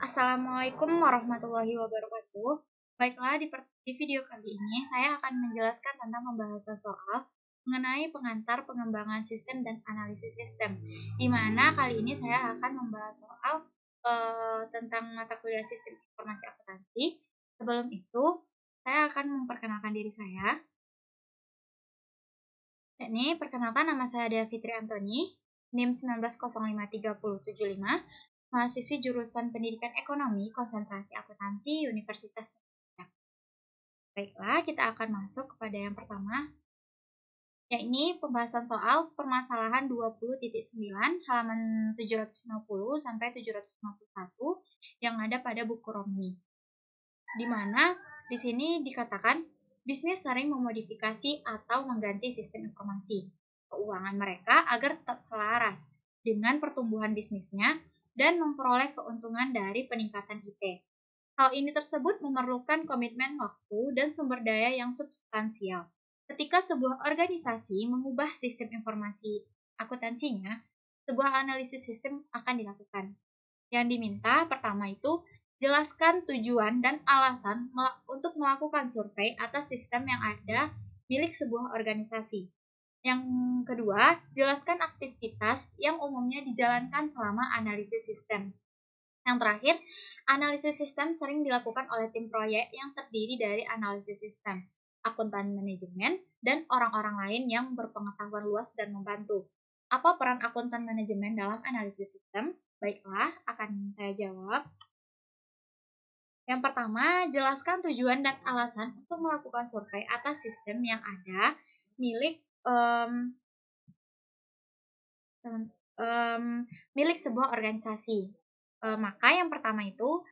Assalamualaikum warahmatullahi wabarakatuh. Baiklah, di video kali ini saya akan menjelaskan tentang pembahasan soal mengenai pengantar pengembangan sistem dan analisis sistem. Di mana kali ini saya akan membahas soal tentang mata kuliah sistem informasi akuntansi. Sebelum itu, saya akan memperkenalkan diri saya. Perkenalkan nama saya Dea Fitri Antoni, NIM 19053075, mahasiswi jurusan Pendidikan Ekonomi Konsentrasi Akuntansi Universitas Indonesia. Baiklah, kita akan masuk kepada yang pertama, yakni pembahasan soal permasalahan 20.9 halaman 750 sampai 751 yang ada pada buku Romni. Di mana di sini dikatakan bisnis sering memodifikasi atau mengganti sistem informasi keuangan mereka agar tetap selaras dengan pertumbuhan bisnisnya dan memperoleh keuntungan dari peningkatan IT. Hal ini tersebut memerlukan komitmen waktu dan sumber daya yang substansial. Ketika sebuah organisasi mengubah sistem informasi akuntansinya, sebuah analisis sistem akan dilakukan. Yang diminta pertama itu jelaskan tujuan dan alasan untuk melakukan survei atas sistem yang ada milik sebuah organisasi. Yang kedua, jelaskan aktivitas yang umumnya dijalankan selama analisis sistem. Yang terakhir, analisis sistem sering dilakukan oleh tim proyek yang terdiri dari analisis sistem, akuntan manajemen, dan orang-orang lain yang berpengetahuan luas dan membantu. Apa peran akuntan manajemen dalam analisis sistem? Baiklah, akan saya jawab. Yang pertama, jelaskan tujuan dan alasan untuk melakukan survei atas sistem yang ada milik milik sebuah organisasi. Maka yang pertama itu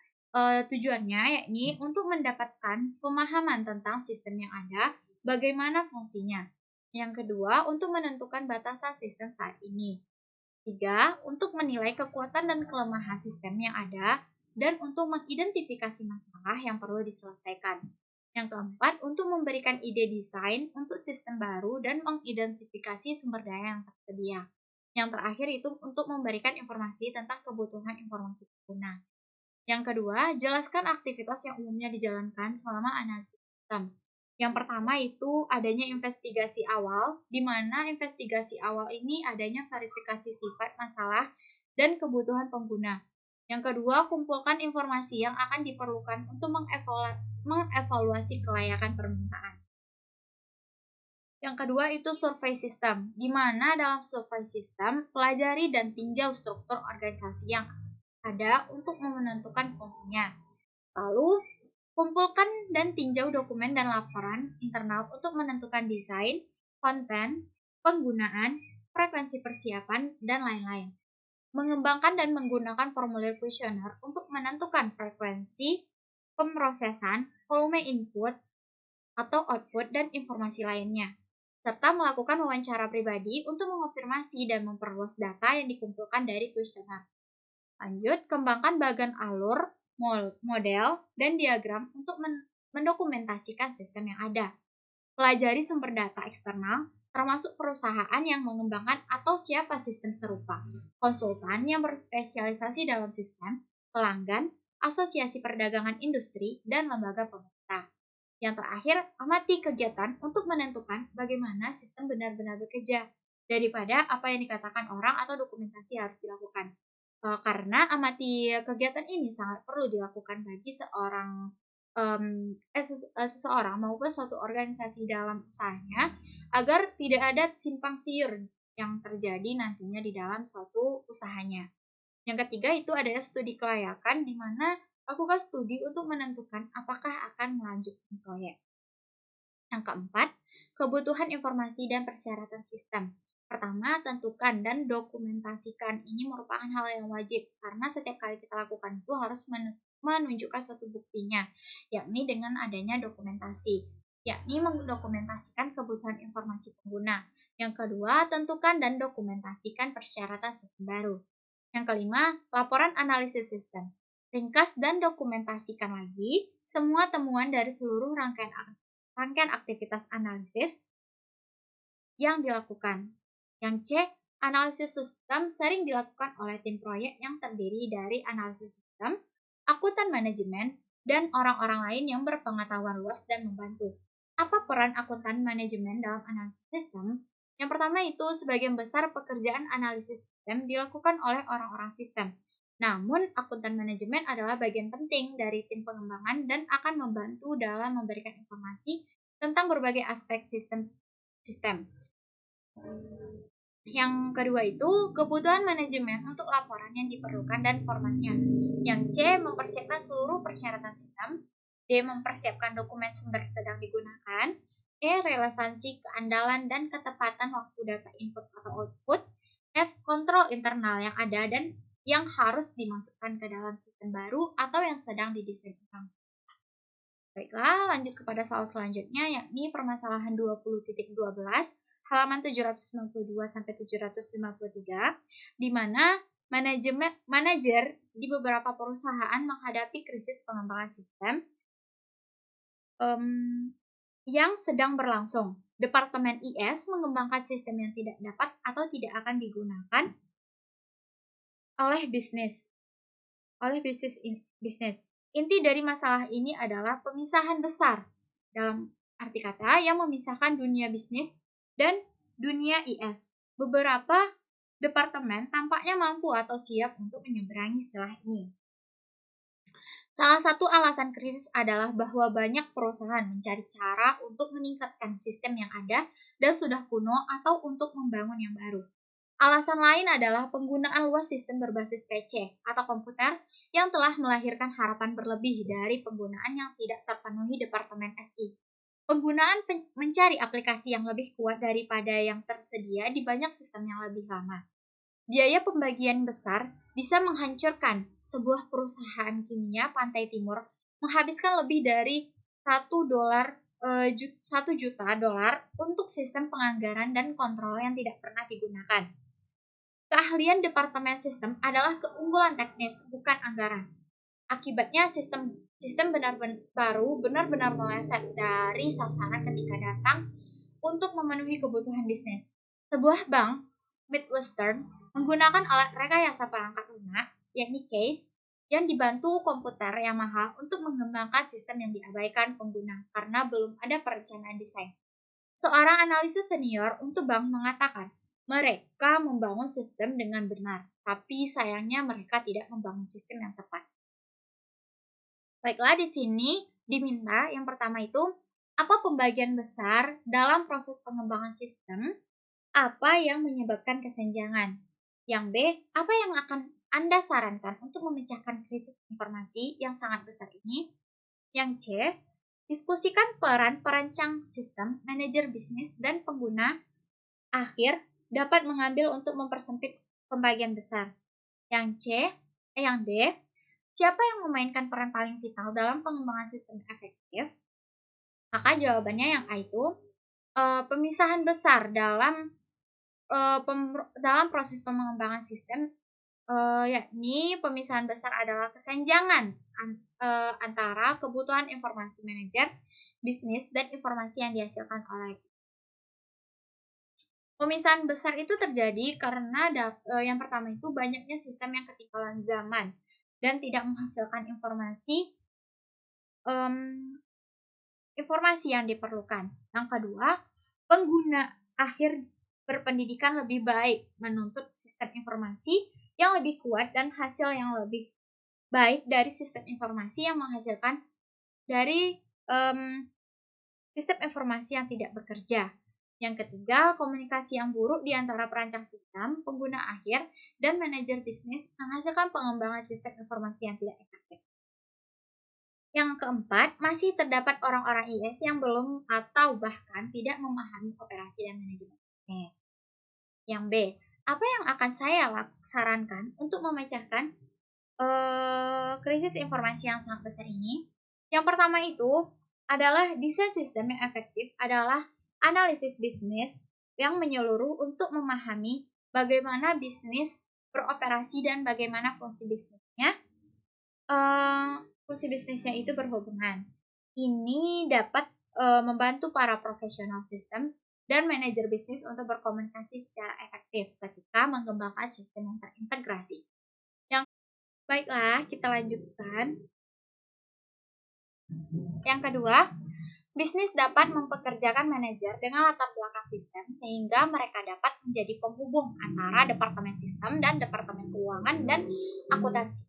tujuannya yakni untuk mendapatkan pemahaman tentang sistem yang ada, bagaimana fungsinya. Yang kedua, untuk menentukan batasan sistem saat ini. 3. Untuk menilai kekuatan dan kelemahan sistem yang ada dan untuk mengidentifikasi masalah yang perlu diselesaikan. Yang keempat, untuk memberikan ide desain untuk sistem baru dan mengidentifikasi sumber daya yang tersedia. Yang terakhir itu untuk memberikan informasi tentang kebutuhan informasi pengguna. Yang kedua, jelaskan aktivitas yang umumnya dijalankan selama analisis sistem. Yang pertama itu adanya investigasi awal, di mana investigasi awal ini adanya verifikasi sifat masalah dan kebutuhan pengguna. Yang kedua, kumpulkan informasi yang akan diperlukan untuk mengevaluasi kelayakan permintaan. Yang kedua itu survei sistem, di mana dalam survei sistem, pelajari dan tinjau struktur organisasi yang ada untuk menentukan fungsinya. Lalu, kumpulkan dan tinjau dokumen dan laporan internal untuk menentukan desain, konten, penggunaan, frekuensi persiapan, dan lain-lain. Mengembangkan dan menggunakan formulir kuesioner untuk menentukan frekuensi, pemrosesan, volume input atau output, dan informasi lainnya. Serta melakukan wawancara pribadi untuk mengonfirmasi dan memperluas data yang dikumpulkan dari kuesioner. Lanjut, kembangkan bagan alur, model, dan diagram untuk mendokumentasikan sistem yang ada. Pelajari sumber data eksternal, termasuk perusahaan yang mengembangkan atau siapa sistem serupa, konsultan yang berspesialisasi dalam sistem, pelanggan, asosiasi perdagangan industri, dan lembaga pemerintah. Yang terakhir, amati kegiatan untuk menentukan bagaimana sistem benar-benar bekerja, daripada apa yang dikatakan orang atau dokumentasi harus dilakukan. Karena amati kegiatan ini sangat perlu dilakukan bagi seseorang maupun suatu organisasi dalam usahanya agar tidak ada simpang siur yang terjadi nantinya di dalam suatu usahanya. Yang ketiga itu adalah studi kelayakan, di mana lakukan studi untuk menentukan apakah akan melanjutkan proyek. Yang keempat, kebutuhan informasi dan persyaratan sistem. Pertama, tentukan dan dokumentasikan. Ini merupakan hal yang wajib, karena setiap kali kita lakukan itu harus menunjukkan suatu buktinya, yakni dengan adanya dokumentasi, yakni mendokumentasikan kebutuhan informasi pengguna. Yang kedua, tentukan dan dokumentasikan persyaratan sistem baru. Yang kelima, laporan analisis sistem. Ringkas dan dokumentasikan lagi semua temuan dari seluruh rangkaian aktivitas analisis yang dilakukan. Yang C, analisis sistem sering dilakukan oleh tim proyek yang terdiri dari analisis sistem, akuntan manajemen, dan orang-orang lain yang berpengetahuan luas dan membantu. Apa peran akuntan manajemen dalam analisis sistem? Yang pertama itu, sebagian besar pekerjaan analisis sistem dilakukan oleh orang-orang sistem. Namun, akuntan manajemen adalah bagian penting dari tim pengembangan dan akan membantu dalam memberikan informasi tentang berbagai aspek sistem. Yang kedua itu, kebutuhan manajemen untuk laporan yang diperlukan dan formatnya. Yang C, mempersiapkan seluruh persyaratan sistem. D, mempersiapkan dokumen sumber sedang digunakan. E, relevansi, keandalan, dan ketepatan waktu data input atau output. F, kontrol internal yang ada dan yang harus dimasukkan ke dalam sistem baru atau yang sedang didesain ulang. Baiklah, lanjut kepada soal selanjutnya, yakni permasalahan 20.12, halaman 792 sampai 753, di mana manajer di beberapa perusahaan menghadapi krisis pengembangan sistem yang sedang berlangsung. Departemen IS mengembangkan sistem yang tidak dapat atau tidak akan digunakan oleh bisnis. Inti dari masalah ini adalah pemisahan besar, dalam arti kata yang memisahkan dunia bisnis dan dunia IS. Beberapa departemen tampaknya mampu atau siap untuk menyeberangi celah ini. Salah satu alasan krisis adalah bahwa banyak perusahaan mencari cara untuk meningkatkan sistem yang ada dan sudah kuno atau untuk membangun yang baru. Alasan lain adalah penggunaan luas sistem berbasis PC atau komputer yang telah melahirkan harapan berlebih dari penggunaan yang tidak terpenuhi Departemen SI. Penggunaan mencari aplikasi yang lebih kuat daripada yang tersedia di banyak sistem yang lebih lama. Biaya pembagian besar bisa menghancurkan sebuah perusahaan kimia Pantai Timur, menghabiskan lebih dari $1 juta untuk sistem penganggaran dan kontrol yang tidak pernah digunakan. Keahlian Departemen Sistem adalah keunggulan teknis, bukan anggaran. Akibatnya sistem baru benar-benar meleset dari sasaran ketika datang untuk memenuhi kebutuhan bisnis. Sebuah bank, Midwestern, menggunakan alat rekayasa perangkat lunak, yakni CASE, yang dibantu komputer yang mahal untuk mengembangkan sistem yang diabaikan pengguna karena belum ada perencanaan desain. Seorang analisis senior untuk bank mengatakan, mereka membangun sistem dengan benar, tapi sayangnya mereka tidak membangun sistem yang tepat. Baiklah, di sini diminta yang pertama itu, apa pembagian besar dalam proses pengembangan sistem? Apa yang menyebabkan kesenjangan? Yang B, apa yang akan Anda sarankan untuk memecahkan krisis informasi yang sangat besar ini? Yang C, diskusikan peran perancang sistem, manajer bisnis, dan pengguna akhir dapat mengambil untuk mempersempit pembagian besar. Yang D, siapa yang memainkan peran paling vital dalam pengembangan sistem efektif? Maka jawabannya yang A itu, pemisahan besar dalam proses pengembangan sistem, yakni pemisahan besar adalah kesenjangan antara kebutuhan informasi manajer, bisnis, dan informasi yang dihasilkan oleh. Pemisahan besar itu terjadi karena yang pertama itu banyaknya sistem yang ketinggalan zaman dan tidak menghasilkan informasi yang diperlukan. Yang kedua, pengguna akhir berpendidikan lebih baik menuntut sistem informasi yang lebih kuat dan hasil yang lebih baik dari sistem informasi yang menghasilkan dari sistem informasi yang tidak bekerja. Yang ketiga, komunikasi yang buruk di antara perancang sistem, pengguna akhir, dan manajer bisnis menghasilkan pengembangan sistem informasi yang tidak efektif. Yang keempat, masih terdapat orang-orang IS yang belum atau bahkan tidak memahami operasi dan manajemen bisnis. Yang B, apa yang akan saya sarankan untuk memecahkan krisis informasi yang sangat besar ini? Yang pertama itu adalah desain sistem yang efektif adalah analisis bisnis yang menyeluruh untuk memahami bagaimana bisnis beroperasi dan bagaimana fungsi bisnisnya. Fungsi bisnisnya itu berhubungan. Ini dapat membantu para profesional sistem dan manajer bisnis untuk berkomunikasi secara efektif ketika mengembangkan sistem yang terintegrasi. Baiklah, kita lanjutkan. Yang kedua, bisnis dapat mempekerjakan manajer dengan latar belakang sistem sehingga mereka dapat menjadi penghubung antara departemen sistem dan departemen keuangan dan akuntansi.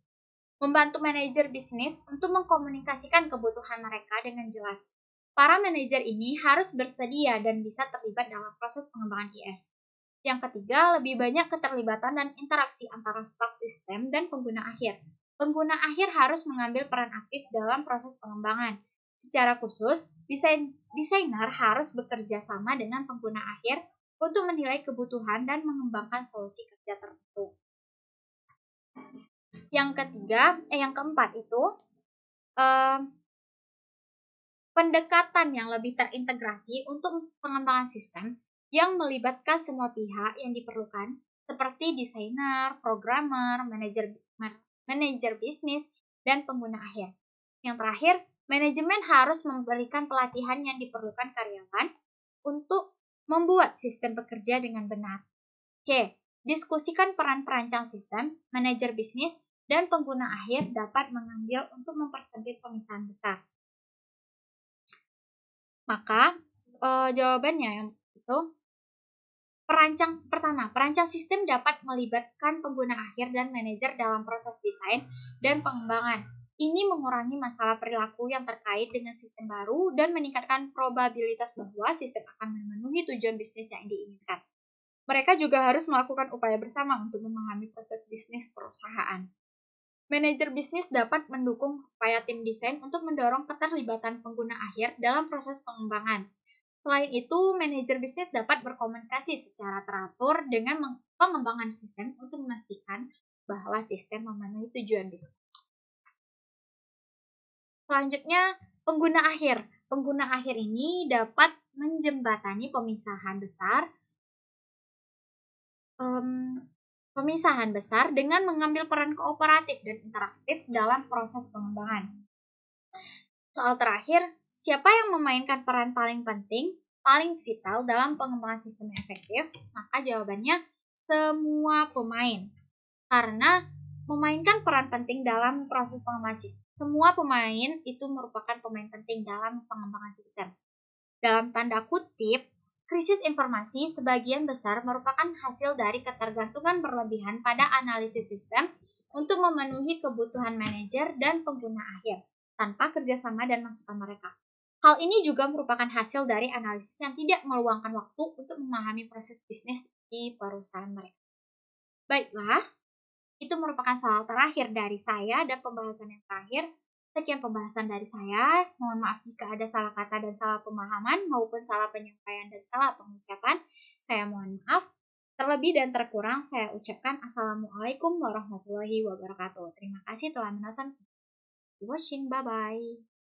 Membantu manajer bisnis untuk mengkomunikasikan kebutuhan mereka dengan jelas. Para manajer ini harus bersedia dan bisa terlibat dalam proses pengembangan IS. Yang ketiga, lebih banyak keterlibatan dan interaksi antara staf sistem dan pengguna akhir. Pengguna akhir harus mengambil peran aktif dalam proses pengembangan. Secara khusus, desainer harus bekerja sama dengan pengguna akhir untuk menilai kebutuhan dan mengembangkan solusi kerja tertentu. Yang keempat itu pendekatan yang lebih terintegrasi untuk pengembangan sistem yang melibatkan semua pihak yang diperlukan, seperti desainer, programmer, manajer bisnis, dan pengguna akhir. Yang terakhir, manajemen harus memberikan pelatihan yang diperlukan karyawan untuk membuat sistem bekerja dengan benar. C. Diskusikan peran perancang sistem, manajer bisnis, dan pengguna akhir dapat mengambil untuk mempersempit pemisahan besar. Maka jawabannya yang itu perancang sistem dapat melibatkan pengguna akhir dan manajer dalam proses desain dan pengembangan. Ini mengurangi masalah perilaku yang terkait dengan sistem baru dan meningkatkan probabilitas bahwa sistem akan memenuhi tujuan bisnis yang diinginkan. Mereka juga harus melakukan upaya bersama untuk memahami proses bisnis perusahaan. Manajer bisnis dapat mendukung upaya tim desain untuk mendorong keterlibatan pengguna akhir dalam proses pengembangan. Selain itu, manajer bisnis dapat berkomunikasi secara teratur dengan pengembangan sistem untuk memastikan bahwa sistem memenuhi tujuan bisnis. Selanjutnya, pengguna akhir. Pengguna akhir ini dapat menjembatani pemisahan besar dengan mengambil peran kooperatif dan interaktif dalam proses pengembangan. Soal terakhir, siapa yang memainkan peran paling penting, paling vital dalam pengembangan sistem yang efektif? Maka jawabannya semua pemain. Karena memainkan peran penting dalam proses pengembangan sistem. Semua pemain itu merupakan pemain penting dalam pengembangan sistem. Dalam tanda kutip, krisis informasi sebagian besar merupakan hasil dari ketergantungan berlebihan pada analisis sistem untuk memenuhi kebutuhan manajer dan pengguna akhir, tanpa kerjasama dan masukan mereka. Hal ini juga merupakan hasil dari analisis yang tidak meluangkan waktu untuk memahami proses bisnis di perusahaan mereka. Baiklah, itu merupakan soal terakhir dari saya dan pembahasan yang terakhir. Sekian pembahasan dari saya. Mohon maaf jika ada salah kata dan salah pemahaman maupun salah penyampaian dan salah pengucapan. Saya mohon maaf. Terlebih dan terkurang saya ucapkan Assalamualaikum warahmatullahi wabarakatuh. Terima kasih telah menonton. Watching. Bye-bye.